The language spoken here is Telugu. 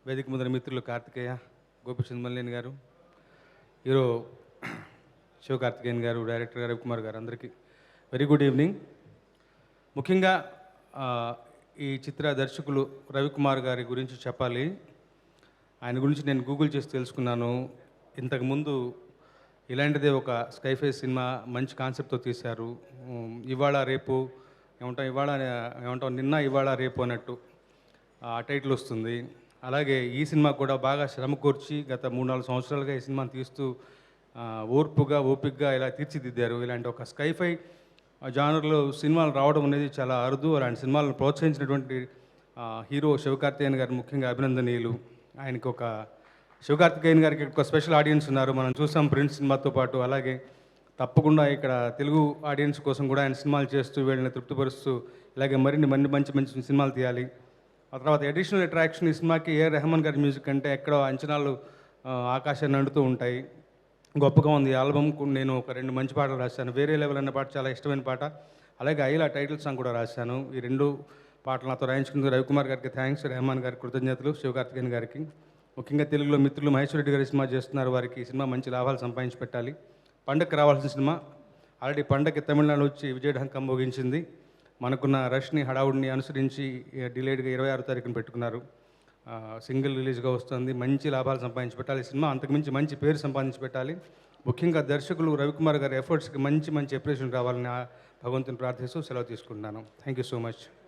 వేదిక ముందర మిత్రులు కార్తికేయ, గోపిచంద్ మల్లేని గారు, హీరో శివకార్తికేయన్ గారు, డైరెక్టర్ గారు రవికుమార్ గారు, అందరికీ వెరీ గుడ్ ఈవినింగ్. ముఖ్యంగా ఈ చిత్ర దర్శకులు రవికుమార్ గారి గురించి చెప్పాలి. ఆయన గురించి నేను గూగుల్ చేసి తెలుసుకున్నాను. ఇంతకుముందు ఇలాంటిదే ఒక స్కైఫై సినిమా మంచి కాన్సెప్ట్తో తీశారు. ఇవాళ రేపు ఏమంటాం నిన్న ఇవాళ రేపు అన్నట్టు ఆ టైటిల్ వస్తుంది. అలాగే ఈ సినిమా కూడా బాగా శ్రమ కోర్చి గత 3-4 సంవత్సరాలుగా ఈ సినిమాని తీస్తూ ఓర్పుగా ఓపికగా ఇలా తీర్చిదిద్దారు. ఇలాంటి ఒక స్కైఫై జానర్లో సినిమాలు రావడం అనేది చాలా అరుదు. అలాంటి సినిమాలను ప్రోత్సహించినటువంటి హీరో శివకార్తికేయన్ గారు ముఖ్యంగా అభినందనీయులు. ఆయనకి శివకార్తికేయన్ గారికి ఒక స్పెషల్ ఆడియన్స్ ఉన్నారు. మనం చూసాం ప్రిన్స్ సినిమాతో పాటు. అలాగే తప్పకుండా ఇక్కడ తెలుగు ఆడియన్స్ కోసం కూడా ఆయన సినిమాలు చేస్తూ వీళ్ళని తృప్తిపరుస్తూ ఇలాగే మరిన్ని మంచి మంచి సినిమాలు తీయాలి. ఆ తర్వాత అడిషనల్ అట్రాక్షన్ ఈ సినిమాకి ఏఆర్ రెహమాన్ గారి మ్యూజిక్ అంటే ఎక్కడో అంచనాలు ఆకాశాన్ని అంటుతూ ఉంటాయి. గొప్పగా ఉంది. ఈ ఆల్బమ్ నేను ఒక 2 మంచి పాటలు రాశాను. వేరే లెవెల్ అన్న పాట చాలా ఇష్టమైన పాట. అలాగే ఐలా టైటిల్ సాంగ్ కూడా రాశాను. ఈ 2 పాటలు నాతో రాయించుకున్న రవికుమార్ గారికి థ్యాంక్స్, రెహమాన్ గారికి కృతజ్ఞతలు, శివకార్తికేయన్ గారికి. ముఖ్యంగా తెలుగులో మిత్రులు మహేశ్వర రెడ్డి గారి సినిమా చేస్తున్నారు. వారికి ఈ సినిమా మంచి లాభాలు సంపాదించి పెట్టాలి. పండగకి రావాల్సిన సినిమా ఆల్రెడీ పండగకి తమిళనాడు వచ్చి విజయఢంకం మోగించింది. మనకున్న రష్ని హడావుడిని అనుసరించి డిలేడ్గా 26వ తారీఖున పెట్టుకున్నారు. సింగిల్ రిలీజ్గా వస్తుంది. మంచి లాభాలు సంపాదించి పెట్టాలి. ఈ సినిమా అంతకుమించి మంచి పేరు సంపాదించి పెట్టాలి. ముఖ్యంగా దర్శకులు రవికుమార్ గారి ఎఫర్ట్స్కి మంచి అప్రిషియేషన్ రావాలని భగవంతుని ప్రార్థిస్తూ సెలవు తీసుకుంటున్నాను. Thank you so much.